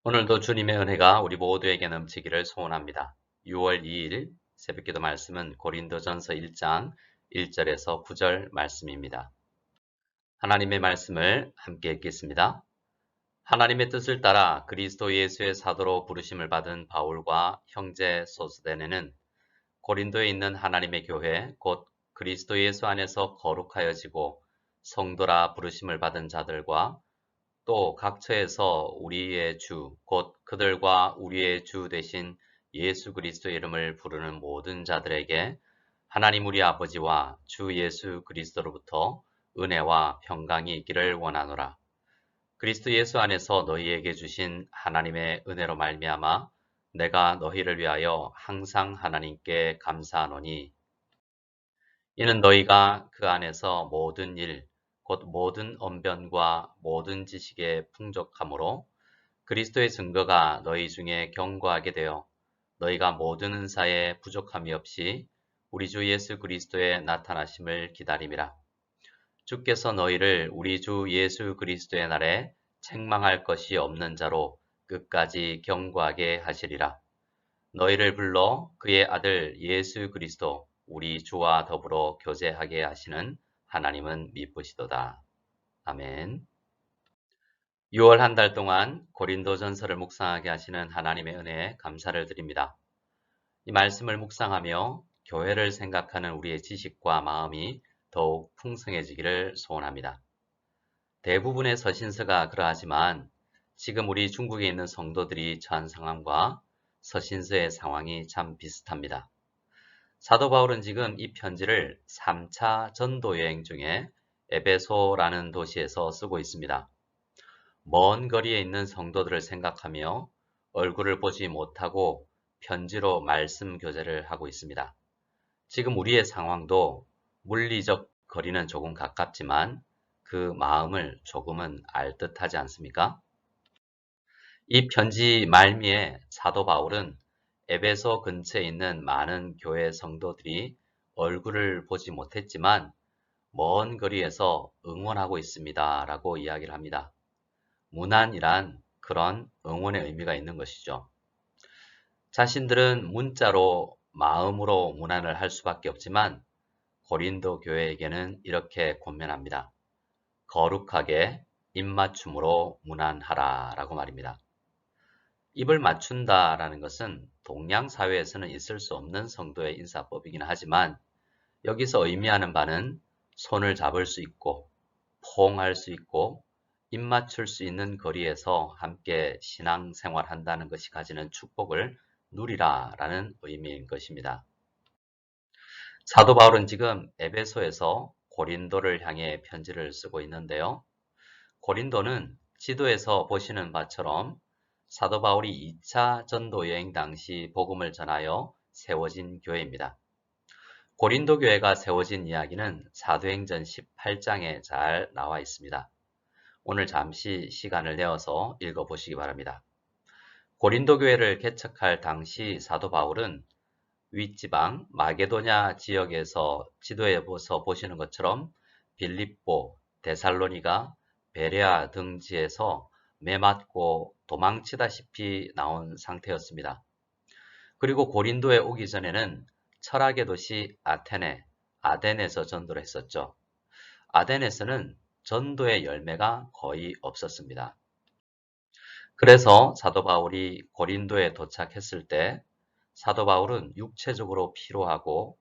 오늘도 주님의 은혜가 우리 모두에게 넘치기를 소원합니다. 6월 2일 새벽기도 말씀은 고린도전서 1장 1절에서 9절 말씀입니다. 하나님의 말씀을 함께 읽겠습니다. 하나님의 뜻을 따라 그리스도 예수의 사도로 부르심을 받은 바울과 형제 소스데네는 고린도에 있는 하나님의 교회 곧 그리스도 예수 안에서 거룩하여지고 성도라 부르심을 받은 자들과 또 각처에서 우리의 주, 곧 그들과 우리의 주 되신 예수 그리스도의 이름을 부르는 모든 자들에게 하나님 우리 아버지와 주 예수 그리스도로부터 은혜와 평강이 있기를 원하노라. 그리스도 예수 안에서 너희에게 주신 하나님의 은혜로 말미암아 내가 너희를 위하여 항상 하나님께 감사하노니 이는 너희가 그 안에서 모든 일, 곧 모든 언변과 모든 지식에 풍족함으로 그리스도의 증거가 너희 중에 견고하게 되어 너희가 모든 은사에 부족함이 없이 우리 주 예수 그리스도의 나타나심을 기다림이라. 주께서 너희를 우리 주 예수 그리스도의 날에 책망할 것이 없는 자로 끝까지 견고하게 하시리라. 너희를 불러 그의 아들 예수 그리스도 우리 주와 더불어 교제하게 하시는 하나님은 미쁘시도다. 아멘. 6월 한 달 동안 고린도전서를 묵상하게 하시는 하나님의 은혜에 감사를 드립니다. 이 말씀을 묵상하며 교회를 생각하는 우리의 지식과 마음이 더욱 풍성해지기를 소원합니다. 대부분의 서신서가 그러하지만 지금 우리 중국에 있는 성도들이 처한 상황과 서신서의 상황이 참 비슷합니다. 사도 바울은 지금 이 편지를 3차 전도 여행 중에 에베소라는 도시에서 쓰고 있습니다. 먼 거리에 있는 성도들을 생각하며 얼굴을 보지 못하고 편지로 말씀 교제를 하고 있습니다. 지금 우리의 상황도 물리적 거리는 조금 가깝지만 그 마음을 조금은 알듯하지 않습니까? 이 편지 말미에 사도 바울은 에베소 근처에 있는 많은 교회 성도들이 얼굴을 보지 못했지만 먼 거리에서 응원하고 있습니다. 라고 이야기를 합니다. 문안이란 그런 응원의 의미가 있는 것이죠. 자신들은 문자로 마음으로 문안을 할 수밖에 없지만 고린도 교회에게는 이렇게 권면합니다. 거룩하게 입맞춤으로 문안하라 라고 말입니다. 입을 맞춘다라는 것은 동양 사회에서는 있을 수 없는 성도의 인사법이긴 하지만 여기서 의미하는 바는 손을 잡을 수 있고 포옹할 수 있고 입 맞출 수 있는 거리에서 함께 신앙생활한다는 것이 가지는 축복을 누리라라는 의미인 것입니다. 사도 바울은 지금 에베소에서 고린도를 향해 편지를 쓰고 있는데요. 고린도는 지도에서 보시는 바처럼 사도 바울이 2차 전도 여행 당시 복음을 전하여 세워진 교회입니다. 고린도 교회가 세워진 이야기는 사도행전 18장에 잘 나와 있습니다. 오늘 잠시 시간을 내어서 읽어보시기 바랍니다. 고린도 교회를 개척할 당시 사도 바울은 윗지방 마게도냐 지역에서 지도에서 보시는 것처럼 빌립보, 데살로니가, 베레아 등 지에서 매맞고 도망치다시피 나온 상태였습니다. 그리고 고린도에 오기 전에는 철학의 도시 아덴에서 전도를 했었죠. 아덴에서는 전도의 열매가 거의 없었습니다. 그래서 사도 바울이 고린도에 도착했을 때 사도 바울은 육체적으로 피로하고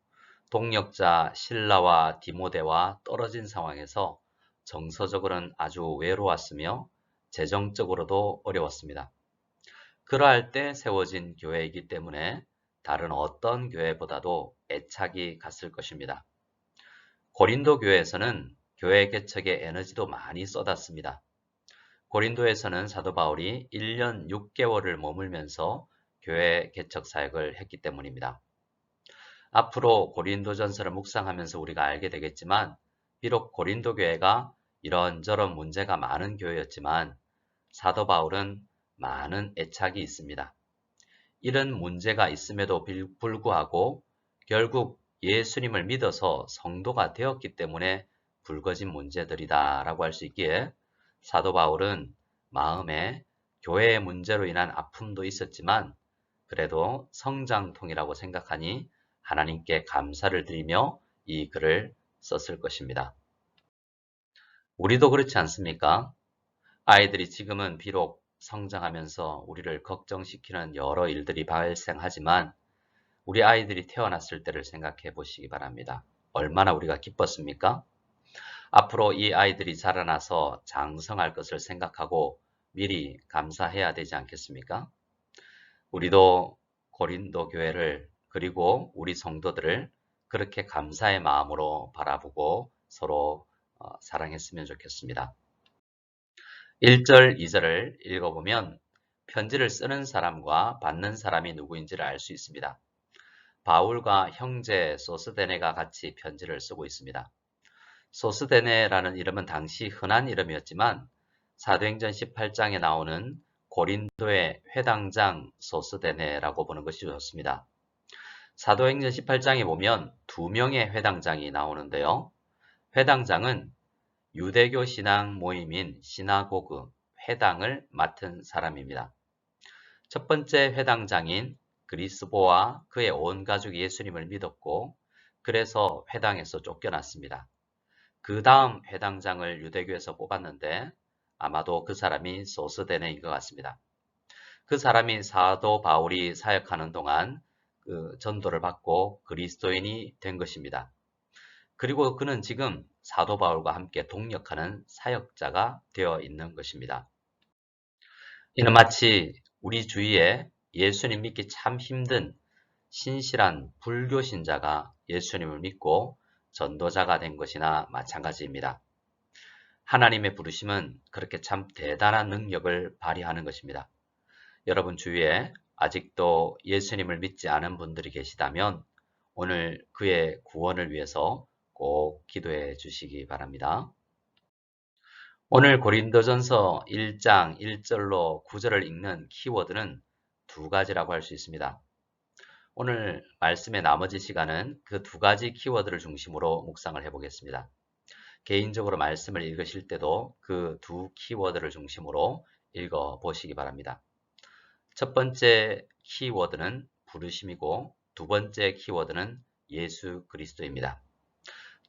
동역자 실라와 디모데와 떨어진 상황에서 정서적으로는 아주 외로웠으며 재정적으로도 어려웠습니다. 그러할 때 세워진 교회이기 때문에 다른 어떤 교회보다도 애착이 갔을 것입니다. 고린도 교회에서는 교회 개척에 에너지도 많이 쏟았습니다. 고린도에서는 사도 바울이 1년 6개월을 머물면서 교회 개척 사역을 했기 때문입니다. 앞으로 고린도전서를 묵상하면서 우리가 알게 되겠지만 비록 고린도 교회가 이런저런 문제가 많은 교회였지만 사도 바울은 많은 애착이 있습니다. 이런 문제가 있음에도 불구하고 결국 예수님을 믿어서 성도가 되었기 때문에 불거진 문제들이다 라고 할 수 있기에 사도 바울은 마음에 교회의 문제로 인한 아픔도 있었지만 그래도 성장통이라고 생각하니 하나님께 감사를 드리며 이 글을 썼을 것입니다. 우리도 그렇지 않습니까? 아이들이 지금은 비록 성장하면서 우리를 걱정시키는 여러 일들이 발생하지만 우리 아이들이 태어났을 때를 생각해 보시기 바랍니다. 얼마나 우리가 기뻤습니까? 앞으로 이 아이들이 자라나서 장성할 것을 생각하고 미리 감사해야 되지 않겠습니까? 우리도 고린도 교회를 그리고 우리 성도들을 그렇게 감사의 마음으로 바라보고 서로 사랑했으면 좋겠습니다. 1절, 2절을 읽어보면 편지를 쓰는 사람과 받는 사람이 누구인지를 알 수 있습니다. 바울과 형제 소스데네가 같이 편지를 쓰고 있습니다. 소스데네라는 이름은 당시 흔한 이름이었지만 사도행전 18장에 나오는 고린도의 회당장 소스데네라고 보는 것이 좋습니다. 사도행전 18장에 보면 두 명의 회당장이 나오는데요. 회당장은 유대교 신앙 모임인 시나고그, 회당을 맡은 사람입니다. 첫 번째 회당장인 그리스보와 그의 온 가족이 예수님을 믿었고 그래서 회당에서 쫓겨났습니다. 그 다음 회당장을 유대교에서 뽑았는데 아마도 그 사람이 소스데네인 것 같습니다. 그 사람이 사도 바울이 사역하는 동안 그 전도를 받고 그리스도인이 된 것입니다. 그리고 그는 지금 사도 바울과 함께 동역하는 사역자가 되어 있는 것입니다. 이는 마치 우리 주위에 예수님 믿기 참 힘든 신실한 불교 신자가 예수님을 믿고 전도자가 된 것이나 마찬가지입니다. 하나님의 부르심은 그렇게 참 대단한 능력을 발휘하는 것입니다. 여러분 주위에 아직도 예수님을 믿지 않은 분들이 계시다면 오늘 그의 구원을 위해서 꼭 기도해 주시기 바랍니다. 오늘 고린도전서 1장 1절로 9절을 읽는 키워드는 두 가지라고 할 수 있습니다. 오늘 말씀의 나머지 시간은 그 두 가지 키워드를 중심으로 묵상을 해보겠습니다. 개인적으로 말씀을 읽으실 때도 그 두 키워드를 중심으로 읽어보시기 바랍니다. 첫 번째 키워드는 부르심이고 두 번째 키워드는 예수 그리스도입니다.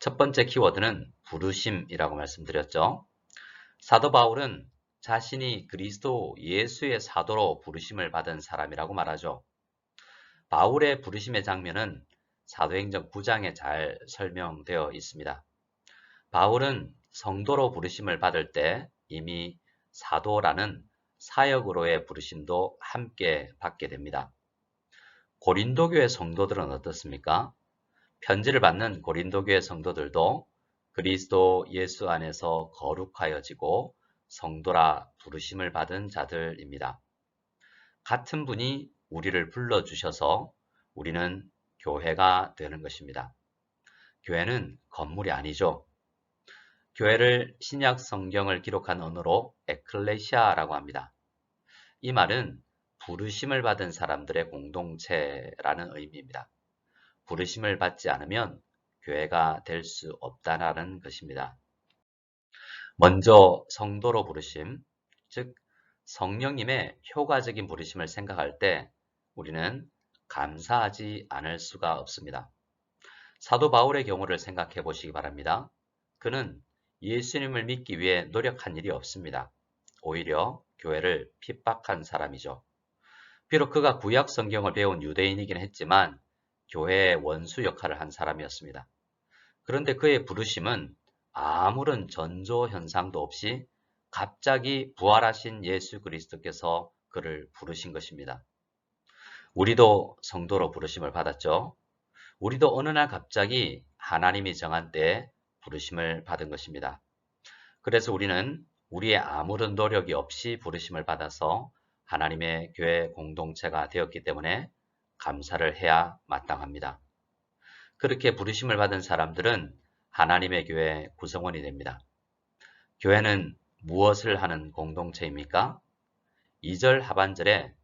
첫 번째 키워드는 부르심이라고 말씀드렸죠. 사도 바울은 자신이 그리스도 예수의 사도로 부르심을 받은 사람이라고 말하죠. 바울의 부르심의 장면은 사도행전 9장에 잘 설명되어 있습니다. 바울은 성도로 부르심을 받을 때 이미 사도라는 사역으로의 부르심도 함께 받게 됩니다. 고린도교의 성도들은 어떻습니까? 편지를 받는 고린도교의 성도들도 그리스도 예수 안에서 거룩하여지고 성도라 부르심을 받은 자들입니다. 같은 분이 우리를 불러주셔서 우리는 교회가 되는 것입니다. 교회는 건물이 아니죠. 교회를 신약 성경을 기록한 언어로 에클레시아라고 합니다. 이 말은 부르심을 받은 사람들의 공동체라는 의미입니다. 부르심을 받지 않으면 교회가 될 수 없다는 것입니다. 먼저 성도로 부르심, 즉 성령님의 효과적인 부르심을 생각할 때 우리는 감사하지 않을 수가 없습니다. 사도 바울의 경우를 생각해 보시기 바랍니다. 그는 예수님을 믿기 위해 노력한 일이 없습니다. 오히려 교회를 핍박한 사람이죠. 비록 그가 구약 성경을 배운 유대인이긴 했지만 교회의 원수 역할을 한 사람이었습니다. 그런데 그의 부르심은 아무런 전조 현상도 없이 갑자기 부활하신 예수 그리스도께서 그를 부르신 것입니다. 우리도 성도로 부르심을 받았죠. 우리도 어느 날 갑자기 하나님이 정한 때에 부르심을 받은 것입니다. 그래서 우리는 우리의 아무런 노력이 없이 부르심을 받아서 하나님의 교회 공동체가 되었기 때문에 감사를 해야 마땅합니다. 그렇게 부르심을 받은 사람들은 하나님의 교회 구성원이 됩니다. 교회는 무엇을 하는 공동체입니까? 2절 하반절에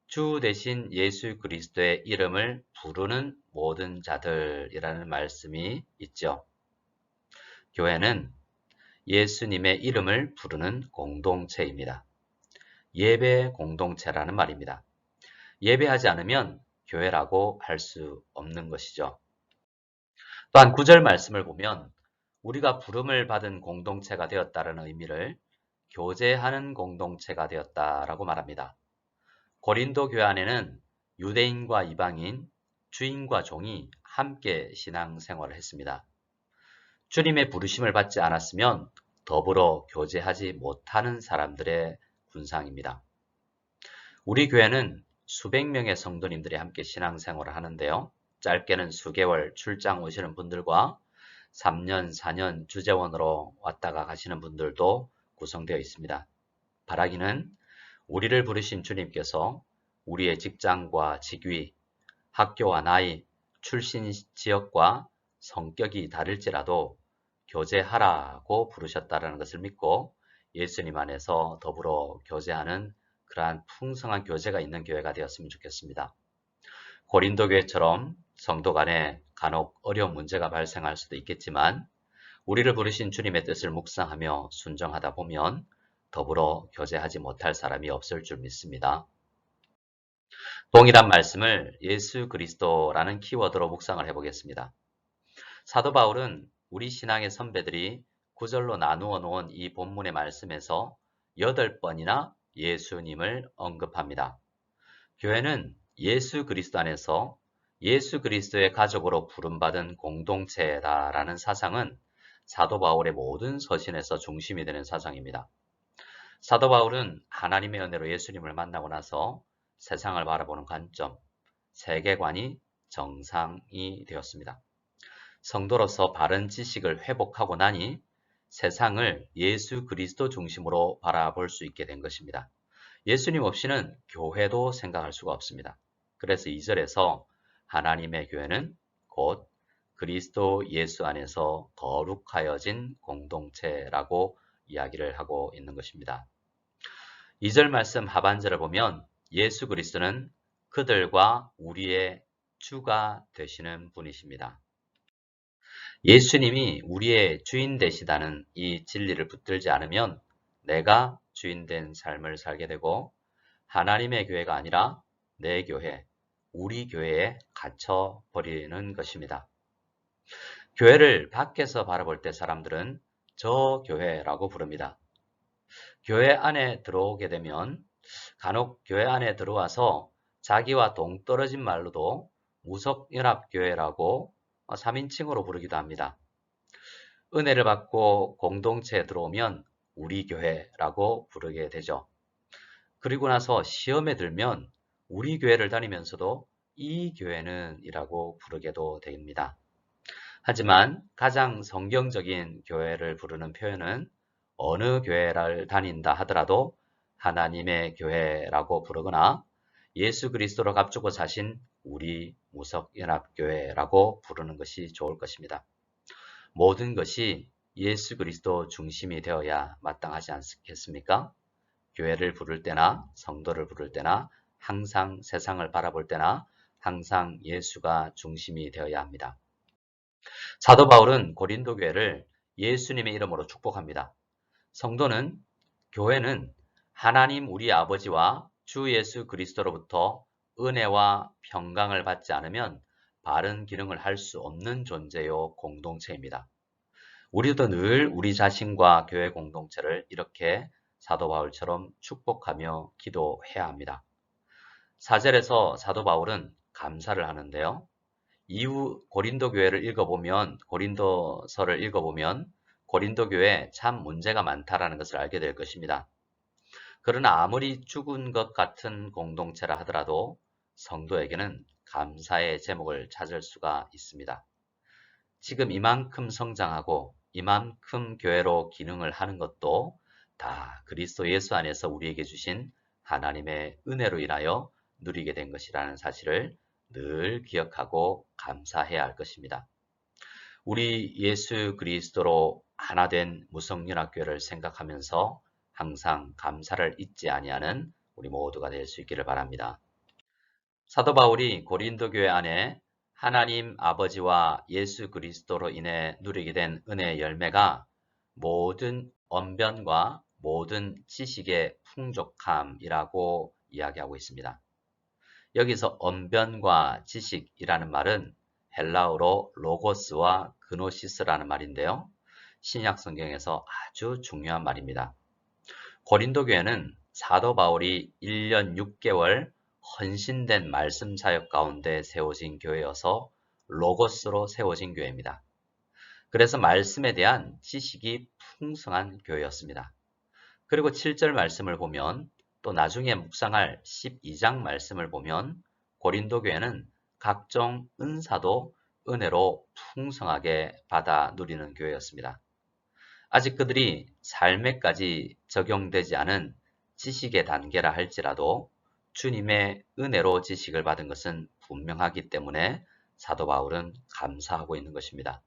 주 대신 예수 그리스도의 이름을 부르는 모든 자들이라는 말씀이 있죠. 교회는 예수님의 이름을 부르는 공동체입니다. 예배 공동체라는 말입니다. 예배하지 않으면 교회라고 할 수 없는 것이죠. 또한 9절 말씀을 보면 우리가 부름을 받은 공동체가 되었다는 의미를 교제하는 공동체가 되었다라고 말합니다. 고린도 교회 안에는 유대인과 이방인, 주인과 종이 함께 신앙생활을 했습니다. 주님의 부르심을 받지 않았으면 더불어 교제하지 못하는 사람들의 군상입니다. 우리 교회는 수백 명의 성도님들이 함께 신앙생활을 하는데요. 짧게는 수개월 출장 오시는 분들과 3년, 4년 주재원으로 왔다가 가시는 분들도 구성되어 있습니다. 바라기는 우리를 부르신 주님께서 우리의 직장과 직위, 학교와 나이, 출신 지역과 성격이 다를지라도 교제하라고 부르셨다는 것을 믿고 예수님 안에서 더불어 교제하는 그러한 풍성한 교제가 있는 교회가 되었으면 좋겠습니다. 고린도 교회처럼 성도 간에 간혹 어려운 문제가 발생할 수도 있겠지만 우리를 부르신 주님의 뜻을 묵상하며 순종하다 보면 더불어 교제하지 못할 사람이 없을 줄 믿습니다. 동일한 말씀을 예수 그리스도라는 키워드로 묵상을 해보겠습니다. 사도 바울은 우리 신앙의 선배들이 구절로 나누어 놓은 이 본문의 말씀에서 8번이나 예수님을 언급합니다. 교회는 예수 그리스도 안에서 예수 그리스도의 가족으로 부름받은 공동체다라는 사상은 사도 바울의 모든 서신에서 중심이 되는 사상입니다. 사도 바울은 하나님의 은혜로 예수님을 만나고 나서 세상을 바라보는 관점, 세계관이 정상이 되었습니다. 성도로서 바른 지식을 회복하고 나니 세상을 예수 그리스도 중심으로 바라볼 수 있게 된 것입니다. 예수님 없이는 교회도 생각할 수가 없습니다. 그래서 2절에서 하나님의 교회는 곧 그리스도 예수 안에서 거룩하여진 공동체라고 이야기를 하고 있는 것입니다. 2절 말씀 하반절을 보면 예수 그리스도는 그들과 우리의 주가 되시는 분이십니다. 예수님이 우리의 주인 되시다는 이 진리를 붙들지 않으면 내가 주인 된 삶을 살게 되고 하나님의 교회가 아니라 내 교회, 우리 교회에 갇혀버리는 것입니다. 교회를 밖에서 바라볼 때 사람들은 저 교회라고 부릅니다. 교회 안에 들어오게 되면 간혹 교회 안에 들어와서 자기와 동떨어진 말로도 무속연합교회라고 3인칭으로 부르기도 합니다. 은혜를 받고 공동체에 들어오면 우리 교회라고 부르게 되죠. 그리고 나서 시험에 들면 우리 교회를 다니면서도 이 교회는 이라고 부르게도 됩니다. 하지만 가장 성경적인 교회를 부르는 표현은 어느 교회를 다닌다 하더라도 하나님의 교회라고 부르거나 예수 그리스도로 값주고 사신 우리 무속연합교회라고 부르는 것이 좋을 것입니다. 모든 것이 예수 그리스도 중심이 되어야 마땅하지 않겠습니까? 교회를 부를 때나 성도를 부를 때나 항상 세상을 바라볼 때나 항상 예수가 중심이 되어야 합니다. 사도 바울은 고린도 교회를 예수님의 이름으로 축복합니다. 성도는, 교회는 하나님 우리 아버지와 주 예수 그리스도로부터 은혜와 평강을 받지 않으면 바른 기능을 할 수 없는 존재요 공동체입니다. 우리도 늘 우리 자신과 교회 공동체를 이렇게 사도 바울처럼 축복하며 기도해야 합니다. 4절에서 사도 바울은 감사를 하는데요. 이후 고린도 교회를 읽어보면, 고린도서를 읽어보면 고린도 교회에 참 문제가 많다라는 것을 알게 될 것입니다. 그러나 아무리 죽은 것 같은 공동체라 하더라도 성도에게는 감사의 제목을 찾을 수가 있습니다. 지금 이만큼 성장하고 이만큼 교회로 기능을 하는 것도 다 그리스도 예수 안에서 우리에게 주신 하나님의 은혜로 인하여 누리게 된 것이라는 사실을 늘 기억하고 감사해야 할 것입니다. 우리 예수 그리스도로 하나 된 무성연합교회를 생각하면서 항상 감사를 잊지 아니하는 우리 모두가 될 수 있기를 바랍니다. 사도 바울이 고린도 교회 안에 하나님 아버지와 예수 그리스도로 인해 누리게 된 은혜의 열매가 모든 언변과 모든 지식의 풍족함이라고 이야기하고 있습니다. 여기서 언변과 지식이라는 말은 헬라어로 로고스와 그노시스라는 말인데요. 신약 성경에서 아주 중요한 말입니다. 고린도 교회는 사도 바울이 1년 6개월 헌신된 말씀 사역 가운데 세워진 교회여서 로고스로 세워진 교회입니다. 그래서 말씀에 대한 지식이 풍성한 교회였습니다. 그리고 7절 말씀을 보면 또 나중에 묵상할 12장 말씀을 보면 고린도 교회는 각종 은사도 은혜로 풍성하게 받아 누리는 교회였습니다. 아직 그들이 삶에까지 적용되지 않은 지식의 단계라 할지라도 주님의 은혜로 지식을 받은 것은 분명하기 때문에 사도 바울은 감사하고 있는 것입니다.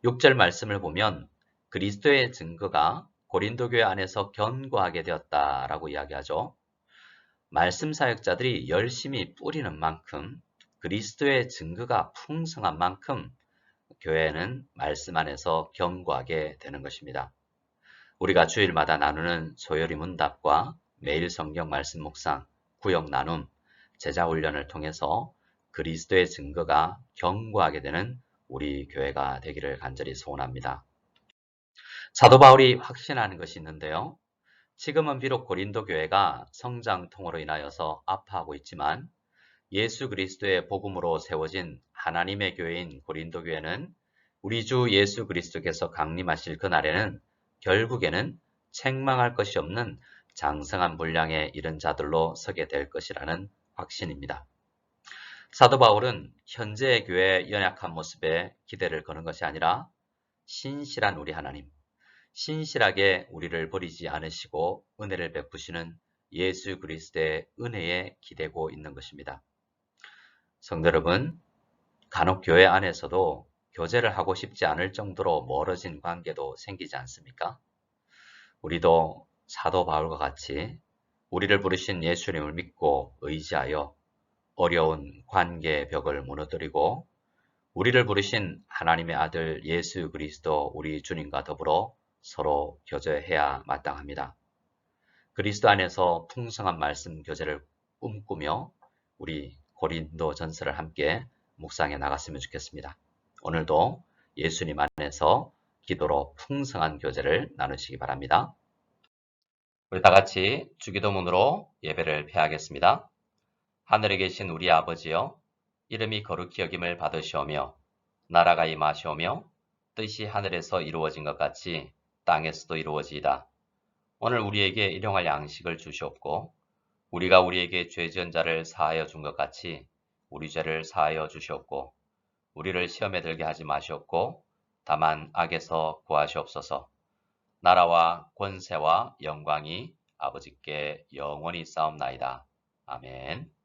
6절 말씀을 보면 그리스도의 증거가 고린도 교회 안에서 견고하게 되었다라고 이야기하죠. 말씀 사역자들이 열심히 뿌리는 만큼 그리스도의 증거가 풍성한 만큼 교회는 말씀 안에서 견고하게 되는 것입니다. 우리가 주일마다 나누는 소요리 문답과 매일 성경 말씀 묵상, 구역 나눔, 제자 훈련을 통해서 그리스도의 증거가 견고하게 되는 우리 교회가 되기를 간절히 소원합니다. 사도 바울이 확신하는 것이 있는데요. 지금은 비록 고린도 교회가 성장통으로 인하여서 아파하고 있지만 예수 그리스도의 복음으로 세워진 하나님의 교회인 고린도 교회는 우리 주 예수 그리스도께서 강림하실 그날에는 결국에는 책망할 것이 없는 장성한 분량에 이른 자들로 서게 될 것이라는 확신입니다. 사도 바울은 현재의 교회의 연약한 모습에 기대를 거는 것이 아니라 신실한 우리 하나님, 신실하게 우리를 버리지 않으시고 은혜를 베푸시는 예수 그리스도의 은혜에 기대고 있는 것입니다. 성도 여러분, 간혹 교회 안에서도 교제를 하고 싶지 않을 정도로 멀어진 관계도 생기지 않습니까? 우리도 사도 바울과 같이 우리를 부르신 예수님을 믿고 의지하여 어려운 관계의 벽을 무너뜨리고 우리를 부르신 하나님의 아들 예수 그리스도 우리 주님과 더불어 서로 교제해야 마땅합니다. 그리스도 안에서 풍성한 말씀 교제를 꿈꾸며 우리 고린도 전서를 함께 묵상해 나갔으면 좋겠습니다. 오늘도 예수님 안에서 기도로 풍성한 교제를 나누시기 바랍니다. 우리 다 같이 주기도문으로 예배를 폐하겠습니다. 하늘에 계신 우리 아버지여, 이름이 거룩히 여김을 받으시오며 나라가 임하시오며 뜻이 하늘에서 이루어진 것 같이 땅에서도 이루어지이다. 오늘 우리에게 일용할 양식을 주시옵고 우리가 우리에게 죄 지은 자를 사하여 준 것 같이 우리 죄를 사하여 주시옵고 우리를 시험에 들게 하지 마시옵고 다만 악에서 구하시옵소서. 나라와 권세와 영광이 아버지께 영원히 싸움나이다. 아멘.